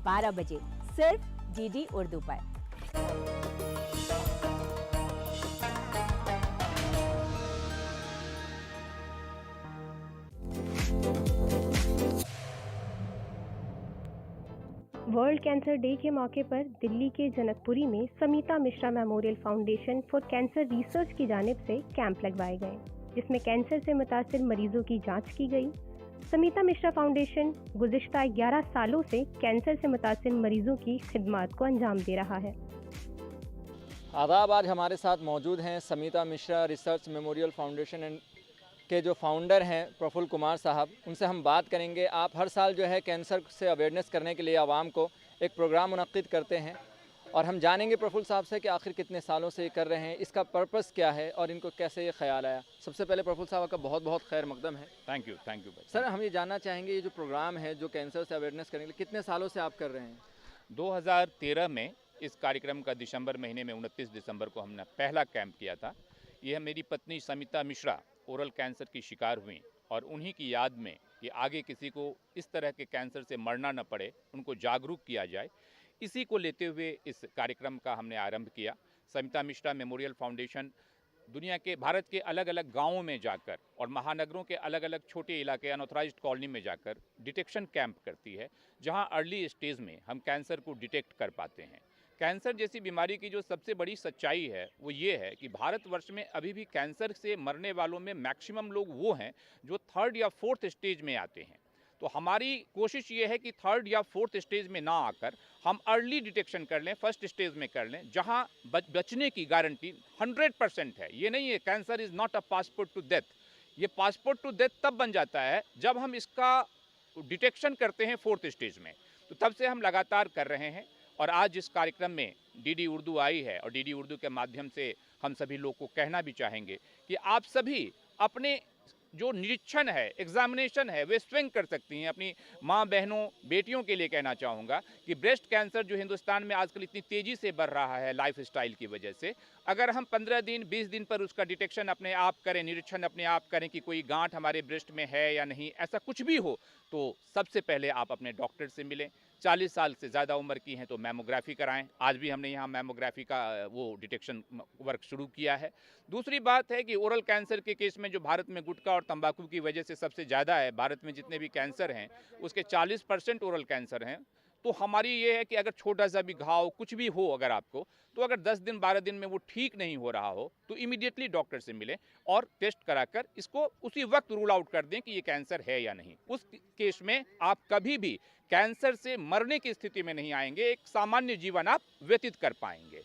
12 बजे सिर्फ डीडी उर्दू पर। वर्ल्ड कैंसर डे के मौके पर दिल्ली के जनकपुरी में Samita Mishra memorial foundation for cancer research की जानिब से कैंप लगवाए गए, जिसमें कैंसर से मुतासिर मरीजों की जांच की गई। समीता मिश्रा फाउंडेशन गुज़िश्ता 11 सालों से कैंसर से मुतासिर मरीजों की खिदमत को अंजाम दे रहा है। आदाब, आज हमारे साथ मौजूद हैं Samita Mishra research memorial foundation के जो फाउंडर हैं प्रफुल्ल कुमार साहब। उनसे हम बात करेंगे। आप हर साल जो है कैंसर से अवेयरनेस करने के लिए आवाम को एक प्रोग्राम मुनक्किद करते हैं और हम जानेंगे प्रफुल्ल साहब से कि आखिर कितने सालों से ये कर रहे हैं, इसका पर्पस क्या है और इनको कैसे ये ख्याल आया। सबसे पहले प्रफुल्ल साहब का बहुत बहुत खैर मकदम है। थैंक यू भाई। सर, हम ये जानना चाहेंगे, ये जो प्रोग्राम है जो कैंसर से अवेयरनेस करने के लिए कितने सालों से आप कर रहे हैं? 2013 में इस कार्यक्रम का दिसंबर महीने में 29 दिसंबर को हमने पहला कैंप किया था। यह मेरी पत्नी समीता मिश्रा ओरल कैंसर की शिकार हुई और उन्हीं की याद में कि आगे किसी को इस तरह के कैंसर से मरना न पड़े, उनको जागरूक किया जाए, इसी को लेते हुए इस कार्यक्रम का हमने आरंभ किया। समीता मिश्रा मेमोरियल फाउंडेशन दुनिया के भारत के अलग अलग गांवों में जाकर और महानगरों के अलग अलग छोटे इलाके अनऑथराइज्ड कॉलोनी में जाकर डिटेक्शन कैंप करती है, जहां अर्ली स्टेज में हम कैंसर को डिटेक्ट कर पाते हैं। कैंसर जैसी बीमारी की जो सबसे बड़ी सच्चाई है वो ये है कि भारतवर्ष में अभी भी कैंसर से मरने वालों में मैक्सिमम लोग वो हैं जो 3rd या 4th स्टेज में आते हैं। तो हमारी कोशिश ये है कि 3rd या 4th स्टेज में ना आकर हम अर्ली डिटेक्शन कर लें, 1st स्टेज में कर लें, जहां बचने की गारंटी 100% है। ये नहीं है cancer is not a passport to death. ये पासपोर्ट टू डेथ तब बन जाता है जब हम इसका डिटेक्शन करते हैं 4th स्टेज में। तो तब से हम लगातार कर रहे हैं और आज इस कार्यक्रम में डीडी उर्दू आई है और डीडी उर्दू के माध्यम से हम सभी लोग को कहना भी चाहेंगे कि आप सभी अपने जो निरीक्षण है, एग्जामिनेशन है, वे स्वयं कर सकती हैं। अपनी माँ बहनों बेटियों के लिए कहना चाहूँगा कि ब्रेस्ट कैंसर जो हिंदुस्तान में आजकल इतनी तेज़ी से बढ़ रहा है लाइफ स्टाइल की वजह से, अगर हम 15 दिन 20 दिन पर उसका डिटेक्शन अपने आप करें, निरीक्षण अपने आप करें कि कोई गांठ हमारे ब्रेस्ट में है या नहीं, ऐसा कुछ भी हो, तो सबसे पहले आप अपने डॉक्टर से मिलें। 40 साल से ज़्यादा उम्र की हैं तो मैमोग्राफी कराएं। आज भी हमने यहाँ मैमोग्राफी का वो डिटेक्शन वर्क शुरू किया है। दूसरी बात है कि ओरल कैंसर के केस में जो भारत में गुटखा और तंबाकू की वजह से सबसे ज़्यादा है, भारत में जितने भी कैंसर हैं उसके 40% ओरल कैंसर हैं। तो हमारी ये है कि अगर छोटा सा भी घाव कुछ भी हो अगर आपको, तो अगर 10 दिन 12 दिन में वो ठीक नहीं हो रहा हो तो इमीडिएटली डॉक्टर से मिलें और टेस्ट कराकर इसको उसी वक्त रूल आउट कर दें कि ये कैंसर है या नहीं। उस केस में आप कभी भी कैंसर से मरने की स्थिति में नहीं आएंगे, एक सामान्य जीवन आप व्यतीत कर पाएंगे।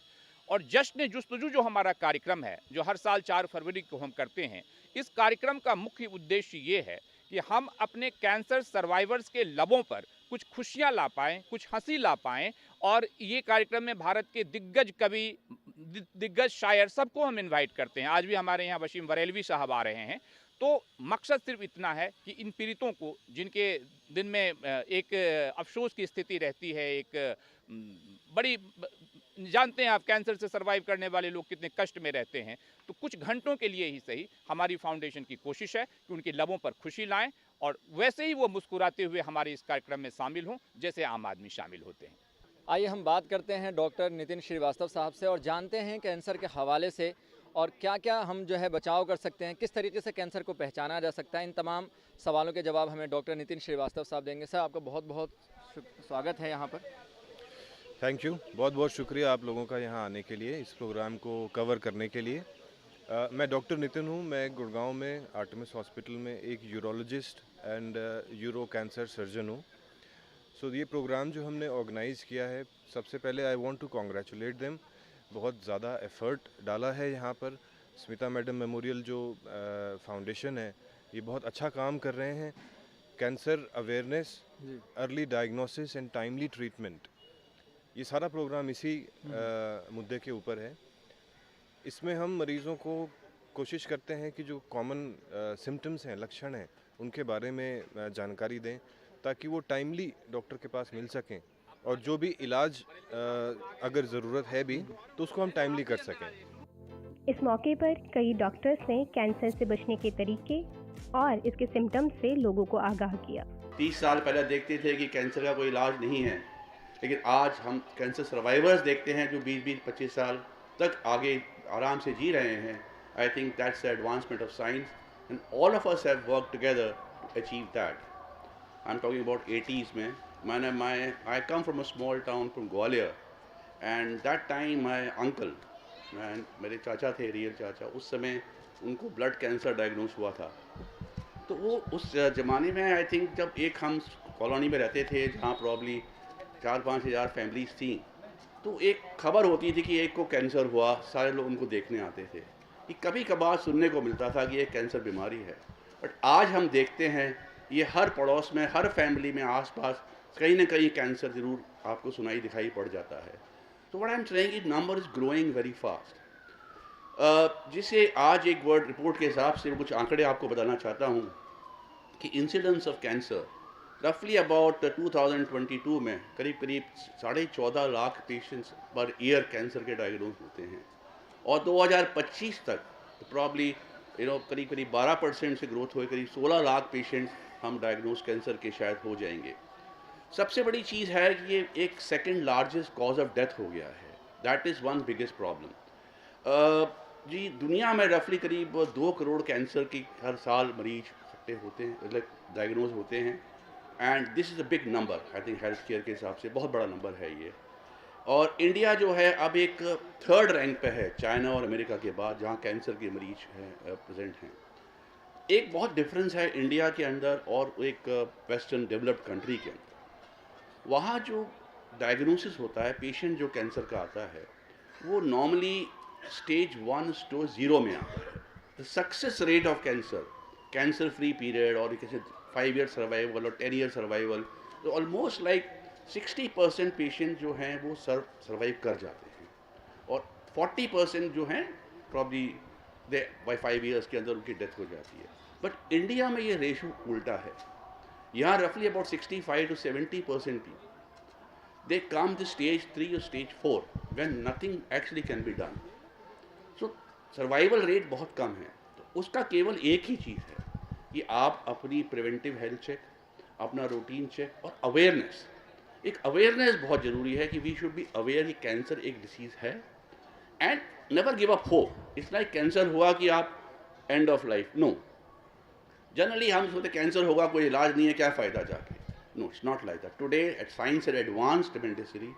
और जश्न जुस्तजू जो हमारा कार्यक्रम है, जो हर साल 4 फरवरी को हम करते हैं, इस कार्यक्रम का मुख्य उद्देश्य ये है कि हम अपने कैंसर सर्वाइवर्स के लबों पर कुछ खुशियां ला पाएँ, कुछ हंसी ला पाएँ। और ये कार्यक्रम में भारत के दिग्गज कवि, दिग्गज शायर सबको हम इनवाइट करते हैं। आज भी हमारे यहाँ वसीम बरेलवी साहब आ रहे हैं। तो मकसद सिर्फ इतना है कि इन पीड़ितों को, जिनके दिन में एक अफसोस की स्थिति रहती है, एक बड़ी, जानते हैं आप कैंसर से सर्वाइव करने वाले लोग कितने कष्ट में रहते हैं, तो कुछ घंटों के लिए ही सही हमारी फाउंडेशन की कोशिश है कि उनके लबों पर खुशी लाएं और वैसे ही वो मुस्कुराते हुए हमारे इस कार्यक्रम में शामिल हों जैसे आम आदमी शामिल होते हैं। आइए हम बात करते हैं डॉक्टर नितिन श्रीवास्तव साहब से और जानते हैं कैंसर के हवाले से और क्या क्या हम जो है बचाव कर सकते हैं, किस तरीके से कैंसर को पहचाना जा सकता है। इन तमाम सवालों के जवाब हमें डॉक्टर नितिन श्रीवास्तव साहब देंगे। सर, आपका बहुत बहुत स्वागत है यहाँ पर। थैंक यू, बहुत बहुत शुक्रिया आप लोगों का यहाँ आने के लिए, इस प्रोग्राम को कवर करने के लिए। मैं डॉक्टर नितिन हूँ। मैं गुड़गांव में आर्टेमिस हॉस्पिटल में एक urologist and euro cancer surgeon हूँ। सो ये प्रोग्राम जो हमने ऑर्गेनाइज़ किया है, सबसे पहले I want to congratulate them. बहुत ज़्यादा एफर्ट डाला है यहाँ पर। स्मिता मैडम मेमोरियल जो फाउंडेशन है, ये बहुत अच्छा काम कर रहे हैं। Cancer awareness, early diagnosis and timely treatment, ये सारा प्रोग्राम इसी मुद्दे के ऊपर है। इसमें हम मरीज़ों को कोशिश करते हैं कि जो कॉमन सिम्टम्स हैं, लक्षण हैं, उनके बारे में जानकारी दें ताकि वो टाइमली डॉक्टर के पास मिल सकें और जो भी इलाज अगर ज़रूरत है भी तो उसको हम टाइमली कर सकें। इस मौके पर कई डॉक्टर्स ने कैंसर से बचने के तरीके और इसके सिम्टम्स से लोगों को आगाह किया। 30 साल पहले देखते थे कि कैंसर का कोई इलाज नहीं है, लेकिन आज हम कैंसर सर्वाइवर्स देखते हैं जो 20-25 साल तक आगे आराम से जी रहे हैं. I think that's the advancement of science and all of us have work together to achieve that. I am talking about 80s में. I come from a small town from Gwalior, and that time my uncle, मेरे चाचा थे, real चाचा, उस समय उनको blood cancer diagnose हुआ था. तो वो उस ज़माने में आई थिंक जब एक हम कॉलोनी में रहते थे जहाँ प्रॉब्ली 4-5 हज़ार फैमिलीज थी, तो एक खबर होती थी कि एक को कैंसर हुआ, सारे लोग उनको देखने आते थे. ये कभी कभार सुनने को मिलता था कि ये कैंसर बीमारी है, बट आज हम देखते हैं ये हर पड़ोस में, हर फैमिली में आसपास कहीं ना कहीं कैंसर ज़रूर आपको सुनाई दिखाई पड़ जाता है. तो what I am saying it number is growing very fast. जिसे आज एक वर्ल्ड रिपोर्ट के हिसाब से कुछ आंकड़े आपको बताना चाहता हूँ कि इंसिडेंस ऑफ कैंसर रफली अबाउट 2022 में करीब 14.5 lakh patients per year cancer के डायग्नोज होते हैं, और 2025 तक प्रॉब्ली करीब 12% से ग्रोथ हुए, करीब 16 लाख पेशेंट हम डायग्नोज कैंसर के शायद हो जाएंगे. सबसे बड़ी चीज़ है कि ये एक second largest cause of death हो गया है. That is one biggest problem. जी, दुनिया में रफली करीब 2 करोड़ कैंसर की हर साल मरीज इकट्ठे होते हैं, मतलब डायग्नोज होते हैं, and this is a big number. I think health care के हिसाब से बहुत बड़ा नंबर है ये. और इंडिया जो है अब एक 3rd रैंक पे है चाइना और अमेरिका के बाद, जहाँ कैंसर के मरीज हैं प्रेजेंट हैं. एक बहुत डिफरेंस है इंडिया के अंदर और एक वेस्टर्न डेवलप्ड कंट्री के अंदर. वहाँ जो डायग्नोसिस होता है, पेशेंट जो कैंसर का आता है, वो नॉर्मली स्टेज 1 to 0 में आता है. The success rate of cancer free period और कैसे 5 ईयर सर्वाइवल और 10 ईयर सर्वाइवल, तो ऑलमोस्ट लाइक 60% पेशेंट जो हैं वो सर्वाइव कर जाते हैं, और 40% जो हैं प्रॉब्ली बाई 5 ईयर्स के अंदर उनकी डेथ हो जाती है. बट इंडिया में ये रेशो उल्टा है. यहाँ रफली about 65 to 70% people they come to stage 3 or stage 4 when nothing actually can be done. So survival rate बहुत कम है. तो उसका केवल एक ही चीज़ है कि आप अपनी प्रिवेंटिव हेल्थ चेक, अपना रूटीन चेक और अवेयरनेस. एक अवेयरनेस बहुत ज़रूरी है कि वी शुड बी अवेयर कि कैंसर एक डिसीज़ है, and never give up hope. It's like cancer हुआ कि आप end of life, no. Generally हम सोचते कैंसर होगा, कोई इलाज नहीं है, क्या फ़ायदा जाके. No, it's not like that. Today at science at advance tremendously,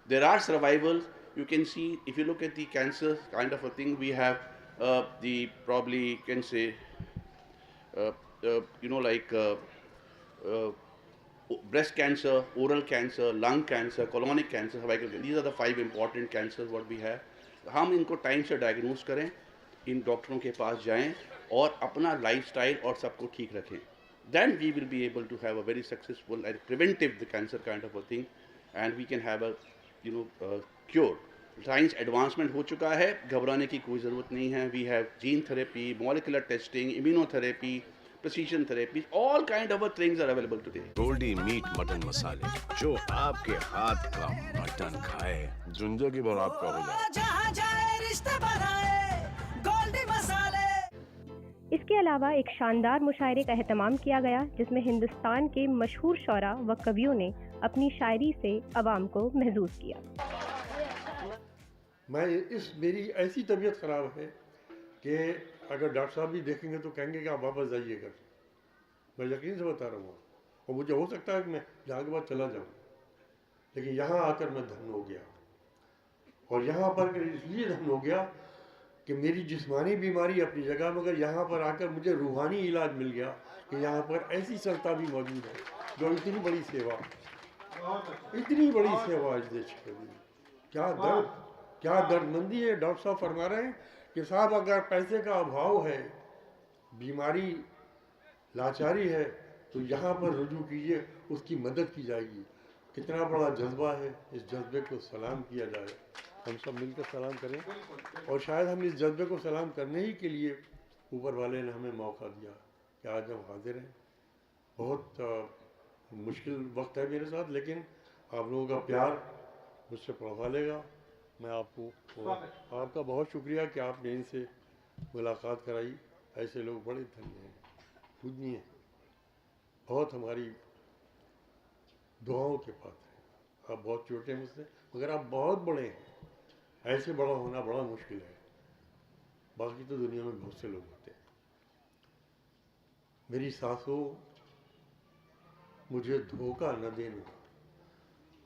there are survivals. You can see, if you look at the cancer kind of a thing, we have the probably can say breast cancer, oral cancer, lung cancer, colonic cancer, cervical cancer. These are the 5 important cancers what we have. हम इनको time से diagnose करें, इन डॉक्टरों के पास जाएं और अपना lifestyle और सबको ठीक रखें. Then we will be able to have a very successful and preventive the cancer kind of a thing, and we can have a cure. Science advancement हो चुका है, घबराने की कोई ज़रूरत नहीं है. We have gene therapy, molecular testing, immunotherapy, precision therapy, all kind of things are available today. Goldiee meat mutton मसाले, जो आपके हाथ का मटन खाए जिंदगी भर आपका हो जाए. जहाँ जाए रिश्ते बनाए गोल्डी मसाले. इसके अलावा एक शानदार मुशायरे का एहतमाम किया गया, जिसमें हिंदुस्तान के मशहूर शौरा व कवियों ने अपनी शायरी से अवाम को महसूस किया. मेरी ऐसी तबीयत ख़राब है कि अगर डॉक्टर साहब भी देखेंगे तो कहेंगे कि आप वापस जाइए घर. मैं यकीन से बता रहा हूँ, और मुझे हो सकता है कि मैं यहाँ के बाद चला जाऊँ, लेकिन यहाँ आकर मैं धन्य हो गया. और यहाँ पर इसलिए धन्य हो गया कि मेरी जिस्मानी बीमारी अपनी जगह, मगर यहाँ पर आकर मुझे रूहानी इलाज मिल गया कि यहाँ पर ऐसी संस्था भी मौजूद है जो इतनी बड़ी सेवा इस देश के लिए. क्या दर्दमंदी है. डॉक्टर साहब फरमा रहे हैं कि साहब अगर पैसे का अभाव है, बीमारी लाचारी है, तो यहाँ पर रुजू कीजिए, उसकी मदद की जाएगी. कितना बड़ा जज्बा है, इस जज्बे को सलाम किया जाए. हम सब मिलकर सलाम करें, और शायद हम इस जज्बे को सलाम करने ही के लिए ऊपर वाले ने हमें मौका दिया कि आज हम हाजिर हैं. बहुत मुश्किल वक्त है मेरे साथ, लेकिन आप लोगों का प्यार मुझसे पढ़वा लेगा. मैं आपका बहुत शुक्रिया कि आपने इनसे मुलाकात कराई. ऐसे लोग बड़े धन्य हैं, पूजनीय हैं, बहुत हमारी दुआओं के पात्र हैं. आप बहुत छोटे हैं मुझसे, मगर आप बहुत बड़े हैं। ऐसे बड़ा होना बड़ा मुश्किल है। बाकी तो दुनिया में बहुत से लोग होते हैं। मेरी सासों, मुझे धोखा न देना।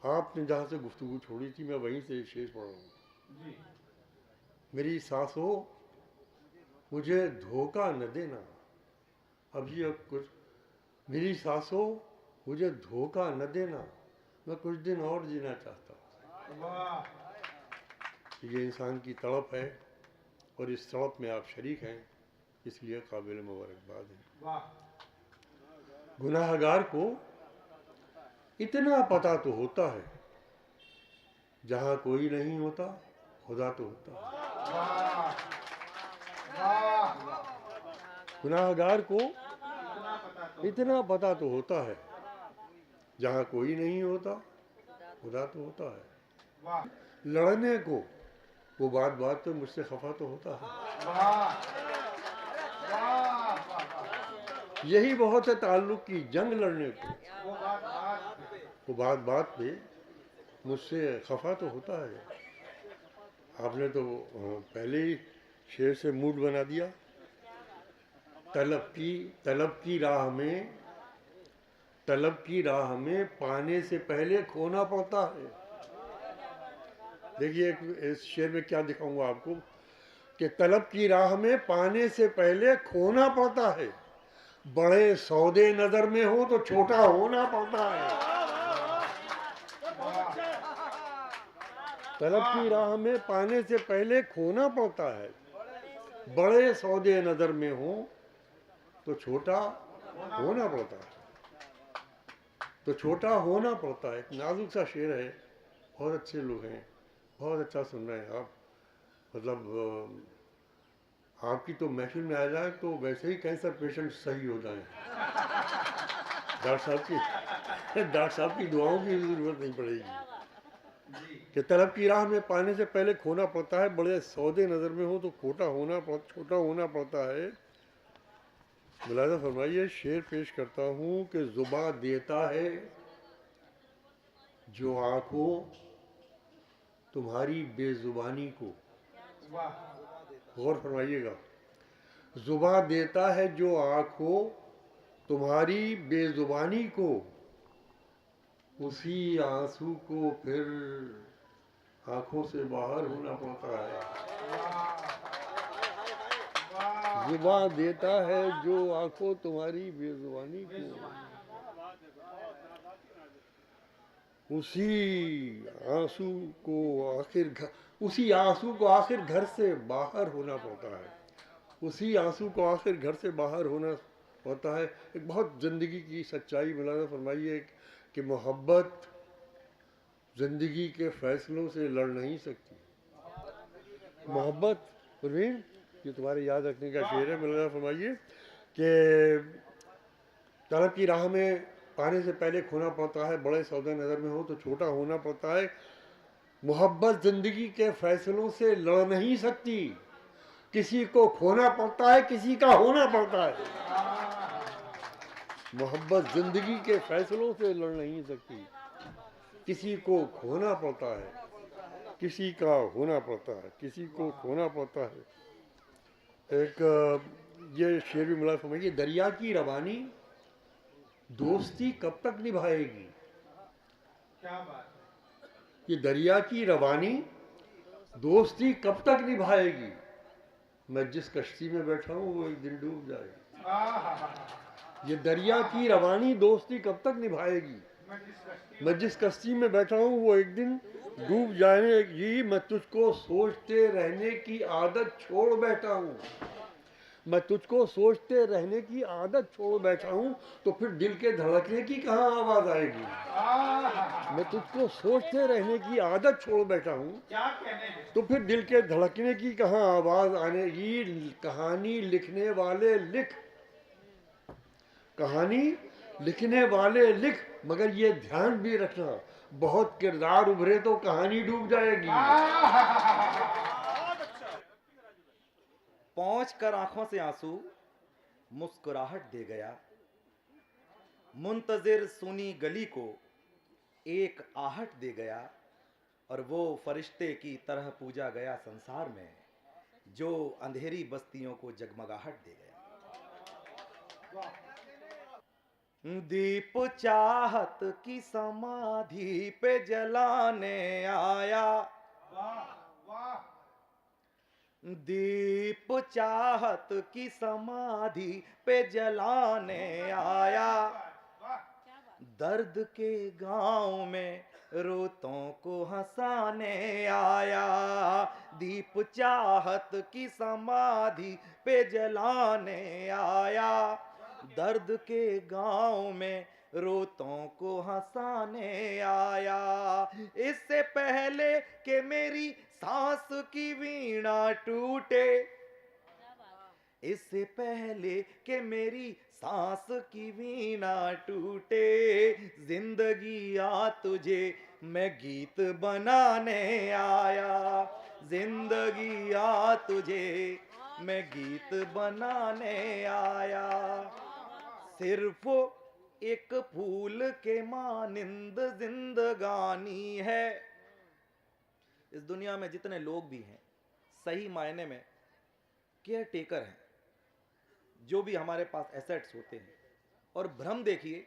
आपने जहाँ से गुफ्तगू छोड़ी थी मैं वहीं से शेष पढ़ रहा हूँ। मेरी सासों, मुझे धोखा न देना। अभी अब कुछ, मेरी सासों, मुझे धोखा न देना, मैं कुछ दिन और जीना चाहता हूँ। ये इंसान की तड़प है और इस तड़प में आप शरीक हैं, इसलिए काबिल मुबारकबाद है। गुनाहगार को इतना पता तो होता है, जहाँ कोई नहीं होता खुदा तो होता है। गुनाहगार को इतना पता तो होता है, जहाँ कोई नहीं होता खुदा तो होता है। लड़ने को वो बात बात पे मुझसे खफा तो होता है। यही बहुत है ताल्लुक की जंग लड़ने को, वो बात बात पे मुझसे खफा तो होता है। आपने तो पहले ही शेर से मूड बना दिया। तलब की राह में पाने से पहले खोना पड़ता है। देखिए इस शेर में क्या दिखाऊंगा आपको कि तलब की राह में पाने से पहले खोना पड़ता है। बड़े सौदे नजर में हो तो छोटा होना पड़ता है। तलब की राह में पाने से पहले खोना पड़ता है। बड़े सौदे नजर में हो तो छोटा होना पड़ता है। तो छोटा होना पड़ता है। एक नाजुक सा शेर है, बहुत अच्छे लोग हैं, बहुत अच्छा सुन रहे हैं आप। मतलब आपकी तो महफिल में आ जाए तो वैसे ही कैंसर पेशेंट सही हो जाए। डॉक्टर साहब की दुआओं की जरूरत नहीं पड़ेगी। कि तलब की राह में पाने से पहले खोना पड़ता है। बड़े सौदे नजर में हो तो छोटा होना पड़ता है। मुलाजा फरमाइए, शेर पेश करता हूँ कि जुबां देता है जो आंखों तुम्हारी बेजुबानी को। गौर फरमाइएगा, जुबां देता है जो आंखों तुम्हारी बेजुबानी को, उसी आंसू को फिर आंखों से बाहर होना पड़ता है। जुबां देता है जो आंखों तुम्हारी बेजुबानी को, उसी आंसू को आखिर घर से बाहर होना पड़ता है। उसी आंसू को आखिर घर से बाहर होना होता है। एक बहुत ज़िंदगी की सच्चाई मुलाज़ा फरमाइए कि मोहब्बत ज़िंदगी के फैसलों से लड़ नहीं सकती। मोहब्बत, परवीन ये तुम्हारे याद रखने का शेर है। मुलाज़ा फरमाइए कि तलब की राह में पाने से पहले खोना पड़ता है। बड़े सौदे नज़र में हो तो छोटा होना पड़ता है। मोहब्बत ज़िंदगी के फैसलों से लड़ नहीं सकती। किसी को खोना पड़ता है, किसी का होना पड़ता है। मोहब्बत ज़िंदगी के फैसलों से लड़ नहीं सकती। किसी को खोना पड़ता है, किसी का होना पड़ता है, किसी को खोना पड़ता है। एक ये शेर भी मुलाज़ा फरमाइए, दरिया की रवानी दोस्ती कब तक निभाएगी। क्या बात है। ये दरिया की रवानी दोस्ती कब तक निभाएगी। मैं जिस कश्ती में बैठा हूँ वो एक दिन डूब जाएगी। ये दरिया की रवानी दोस्ती कब तक निभाएगी। मैं जिस कश्ती में बैठा हूँ वो एक दिन डूब जाएगी। मैं तुझको सोचते रहने की आदत छोड़ बैठा हूँ। मैं तुझको सोचते रहने की आदत छोड़ बैठा हूँ तो फिर दिल के धड़कने की कहाँ आवाज़ आएगी। मैं तुझको सोचते रहने की आदत छोड़ बैठा हूँ तो फिर दिल के धड़कने की कहाँ आवाज़ आएगी। कहानी लिखने वाले लिख, कहानी लिखने वाले लिख, मगर ये ध्यान भी रखना बहुत किरदार उभरे तो कहानी डूब जाएगी। पहुंच कर आंखों से आंसू मुस्कुराहट दे गया। मुंतजिर सुनी गली को एक आहट दे गया और वो फरिश्ते की तरह पूजा गया संसार में, जो अंधेरी बस्तियों को जगमगाहट दे गया। दीप चाहत की समाधि पे जलाने आया, दीप चाहत की समाधि पे जलाने आया, दर्द के गांव में रोतों को हंसाने आया, दीप चाहत की समाधि पे जलाने आया, दर्द के गांव में रोतों को हंसाने आया। इससे पहले कि मेरी सांस की वीणा टूटे, इससे पहले कि मेरी सांस की वीणा टूटे, जिंदगी आ तुझे मैं गीत बनाने आया, जिंदगी आ तुझे मैं गीत बनाने आया। सिर्फ एक फूल के मानिंद जिंदगानी है। इस दुनिया में जितने लोग भी हैं सही मायने में केयर टेकर हैं, जो भी हमारे पास एसेट्स होते हैं, और भ्रम देखिए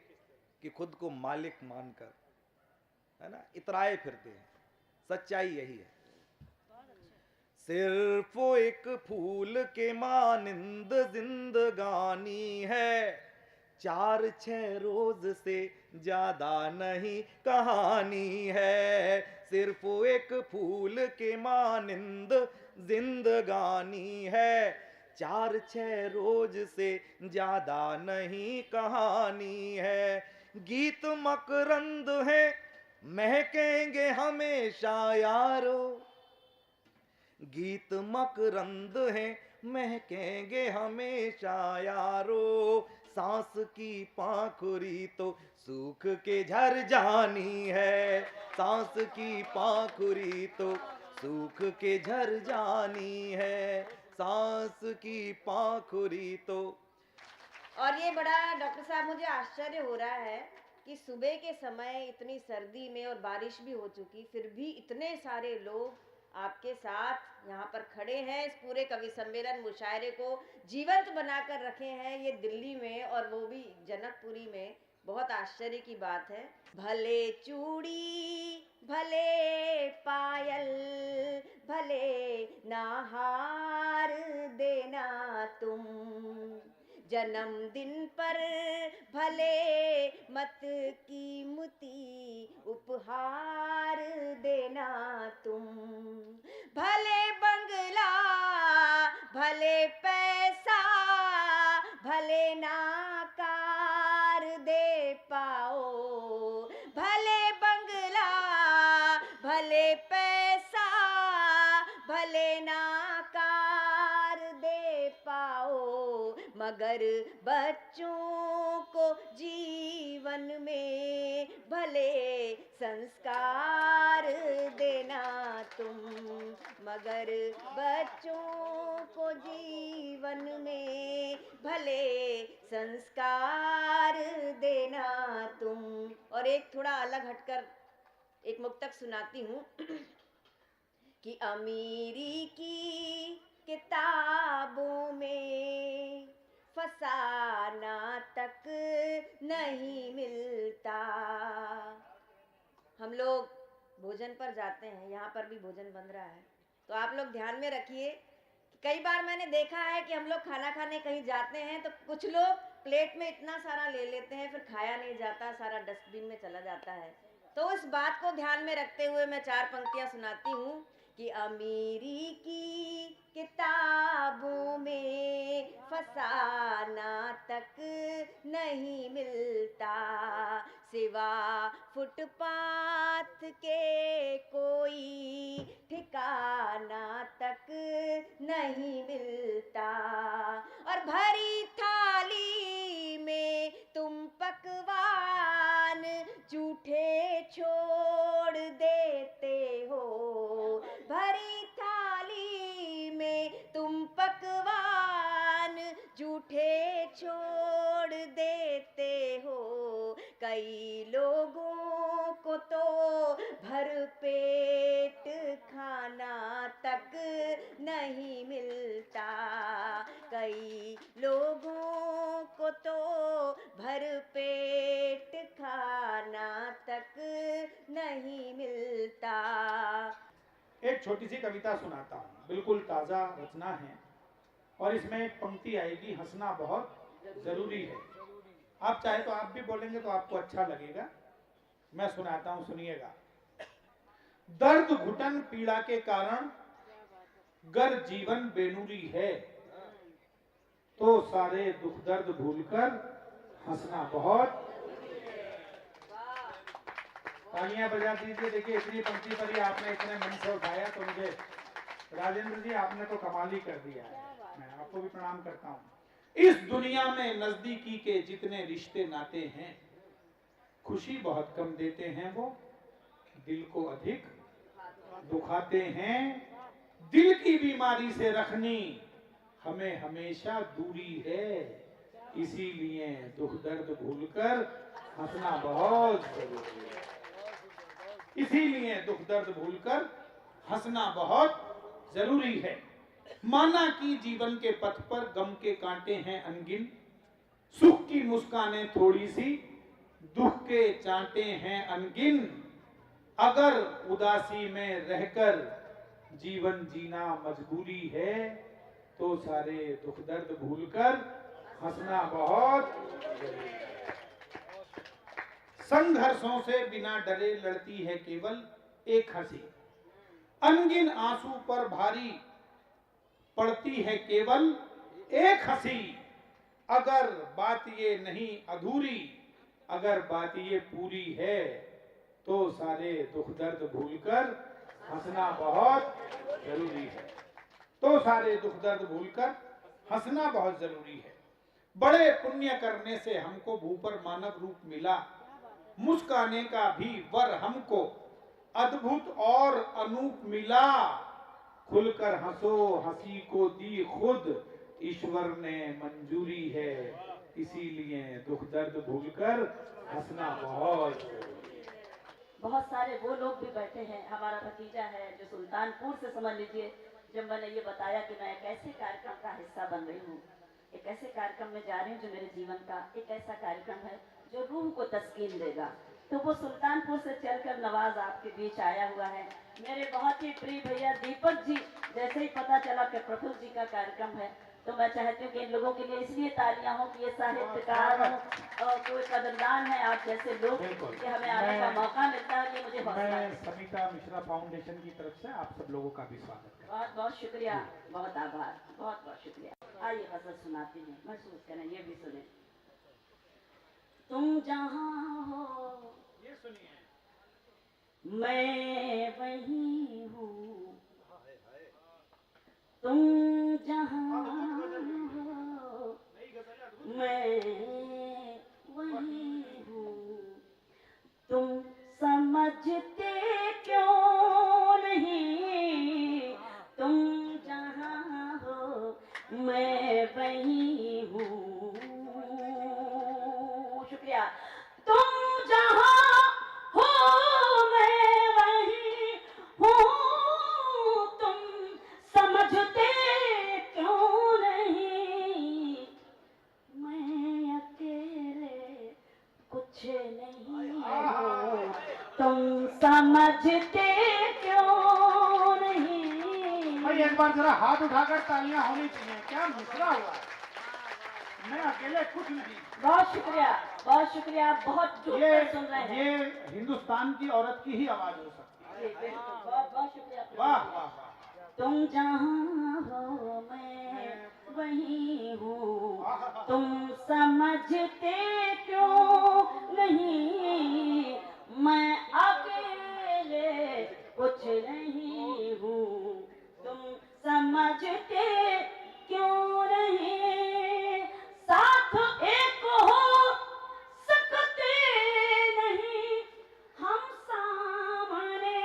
कि खुद को मालिक मानकर, है ना, इतराए फिरते हैं। सच्चाई यही है। सिर्फ एक फूल के मानिंद जिंदगानी है, 4-6 रोज से ज्यादा नहीं कहानी है। सिर्फ एक फूल के मानिंद जिंदगानी है, 4-6 रोज से ज्यादा नहीं कहानी है। गीत मकरंद है महकेंगे हमेशा यारो, गीत मकरंद है महकेंगे हमेशा यारो, सांस की पाखुरी तो सूख के झर जानी है, सांस की पाखुरी तो सूख के झर जानी है, सांस की पाखुरी तो। और ये बड़ा डॉक्टर साहब मुझे आश्चर्य हो रहा है कि सुबह के समय इतनी सर्दी में और बारिश भी हो चुकी, फिर भी इतने सारे लोग आपके साथ यहाँ पर खड़े हैं, इस पूरे कवि सम्मेलन मुशायरे को जीवंत बनाकर रखे हैं, ये दिल्ली में और वो भी जनकपुरी में। बहुत आश्चर्य की बात है। भले चूड़ी भले पायल भले नाहार देना तुम, जन्मदिन पर भले मत कीमती उपहार देना तुम, भले बंगला भले पैसा भले नाकार दे पाओ, भले बंगला भले पैसा भले नाकार दे पाओ, मगर बच्चों को जीवन में भले संस्कार देना तुम, मगर बच्चों को जीवन में भले संस्कार देना तुम। और एक थोड़ा अलग हटकर एक मुक्तक सुनाती हूँ कि अमीरी की किताबों में फसाना तक नहीं मिलता। हम लोग भोजन पर जाते हैं, यहाँ पर भी भोजन बन रहा है, तो आप लोग ध्यान में रखिए कि कई बार मैंने देखा है कि हम लोग खाना खाने कहीं जाते हैं तो कुछ लोग प्लेट में इतना सारा ले लेते हैं, फिर खाया नहीं जाता, सारा डस्टबिन में चला जाता है। तो इस बात को ध्यान में रखते हुए मैं 4 पंक्तियां सुनाती हूँ कि अमीरी की किताबों में फसाना तक नहीं मिलता, सिवा फुटपाथ के कोई ठिकाना तक नहीं मिलता, और भरी थाली में तुम पकवान जूठे छोड़ देते हो, भरी थाली में तुम पकवान जूठे छोड़ देते हो, कई लोगों को मिलता। एक छोटी सी कविता सुनाता हूँ, बिल्कुल ताज़ा रचना है और इसमें एक पंक्ति आएगी, हंसना बहुत जरूरी है। आप चाहे तो आप भी बोलेंगे तो आपको अच्छा लगेगा। मैं सुनाता हूँ, सुनिएगा। दर्द घुटन पीड़ा के कारण गर जीवन बेनूरी है, तो सारे दुख दर्द भूलकर हंसना बहुत। तालियां बजा दीजिए। देखिए इतनी पंक्ति पर ही आपने इतने मन से उठाया तो मुझे राजेंद्र जी आपने तो कमाल ही कर दिया है। मैं आपको भी प्रणाम करता हूँ। इस दुनिया में नजदीकी के जितने रिश्ते नाते हैं, खुशी बहुत कम देते हैं, वो दिल को अधिक दुखाते हैं। दिल की बीमारी से रखनी हमें हमेशा दूरी है, इसीलिए दुख दर्द भूलकर हंसना बहुत जरूरी है। इसीलिए दुख दर्द भूलकर हंसना बहुत जरूरी है। माना कि जीवन के पथ पर गम के कांटे हैं अनगिन, सुख की मुस्कानें थोड़ी सी, दुख के चांटे हैं अनगिन। अगर उदासी में रहकर जीवन जीना मजबूरी है, तो सारे दुख दर्द भूलकर हंसना बहुत जरूरी है। संघर्षों से बिना डरे लड़ती है केवल एक हंसी, अनगिन आंसू पर भारी पड़ती है केवल एक हंसी। अगर बात ये नहीं अधूरी, अगर बात ये पूरी है, तो सारे दुख दर्द भूलकर हंसना बहुत जरूरी है। तो सारे दुख दर्द भूलकर हंसना बहुत जरूरी है। बड़े पुण्य करने से हमको भूपर मानव रूप मिला, मुस्काने का भी वर हमको अद्भुत और अनूप मिला। खुलकर हंसो हंसी को दी खुद ईश्वर ने मंजूरी है, इसीलिए दुख दर्द भूलकर हंसना बहुत जरूरी है। बहुत सारे वो लोग भी बैठे हैं। हमारा भतीजा है जो सुल्तानपुर से, समझ लीजिए, जब मैंने ये बताया कि मैं एक ऐसे कार्यक्रम का हिस्सा बन रही हूँ, एक ऐसे कार्यक्रम में जा रही हूँ जो मेरे जीवन का एक ऐसा कार्यक्रम है जो रूह को तस्कीन देगा, तो वो सुल्तानपुर से चलकर नवाज आपके बीच आया हुआ है। मेरे बहुत ही प्रिय भैया दीपक जी, जैसे ही पता चला कि प्रफुल्ल जी का कार्यक्रम है, तो मैं चाहती हूँ कि इन लोगों के लिए इसलिए तालियां हो कि ये साहित्यकार हो और कोई कदरदान है आप जैसे लोग कि हमें आने का मौका मिलता है। ये मुझे मैं समिता मिश्रा फाउंडेशन की तरफ से आप सब लोगों का भी स्वागत करता हूं। बहुत बहुत शुक्रिया, बहुत आभार, बहुत बहुत शुक्रिया। आइए गजल सुनाती हूँ, महसूस करें, ये भी सुने। तुम जहाँ हो ये सुनिए, मैं वहीं हूँ, तुम जहाँ हो मैं वहीं हूँ। तुम समझते क्यों नहीं, तुम जहाँ हो मैं वहीं हूँ। शुक्रिया। तुम जहाँ हो मैं वहीं हूँ, तुम समझते क्यों नहीं, मैं अकेले कुछ नहीं हूँ, तुम समझते क्यों नहीं। भाई एक बार जरा हाथ उठाकर तालियां होनी चाहिए। क्या मिसरा हुआ है, मैं अकेले कुछ नहीं। बहुत शुक्रिया, बहुत शुक्रिया। आप बहुत सुन रहे हैं। ये हिंदुस्तान की औरत की ही आवाज हो सकती है। बहुत बहुत शुक्रिया। वाह वाह वाह। तुम जहाँ हो मैं वहीं हूँ, तुम समझते क्यों नहीं, मैं अकेले कुछ नहीं हूँ, तुम समझते क्यों नहीं। साथ एक हो सकते नहीं, हम सामने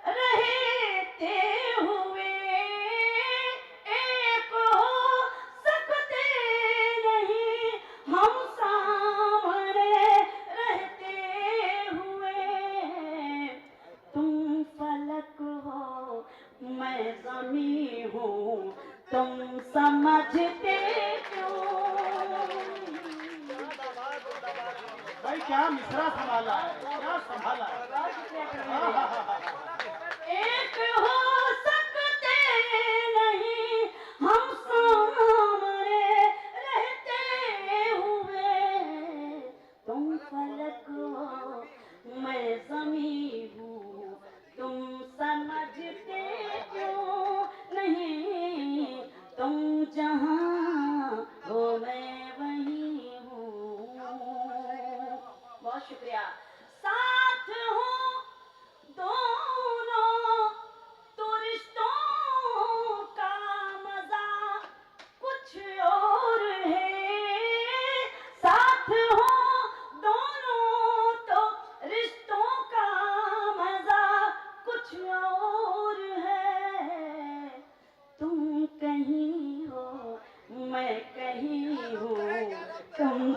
रहते हुए एक हो सकते नहीं, हम सामने रहते हुए। तुम फलक हो मैं ज़मी हूँ, तुम समझते क्यों। भाई क्या मिसरा संभाला है, क्या संभाला है।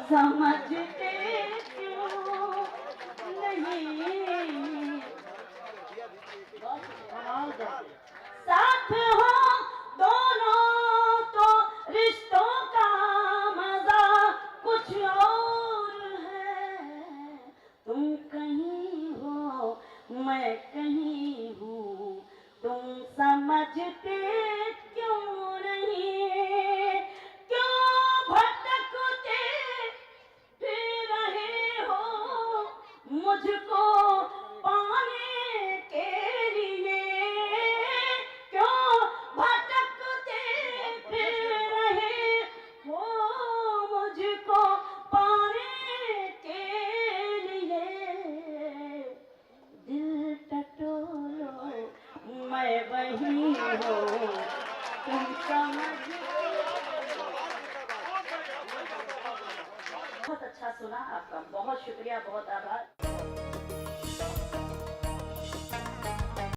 समझते क्यों नहीं, साथ हो दोनों तो रिश्तों का मजा कुछ और है। तुम कहीं हो मैं कहीं हूँ, तुम समझते क्यों नहीं, क्यों भटकते फिर रहे हो मुझको पाने के लिए, क्यों भटकते फिर रहे हो मुझको पाने के लिए। दिल टटोलो मैं वही हूँ, तुम समझ। बहुत अच्छा सुना आपका, बहुत शुक्रिया, बहुत आभार।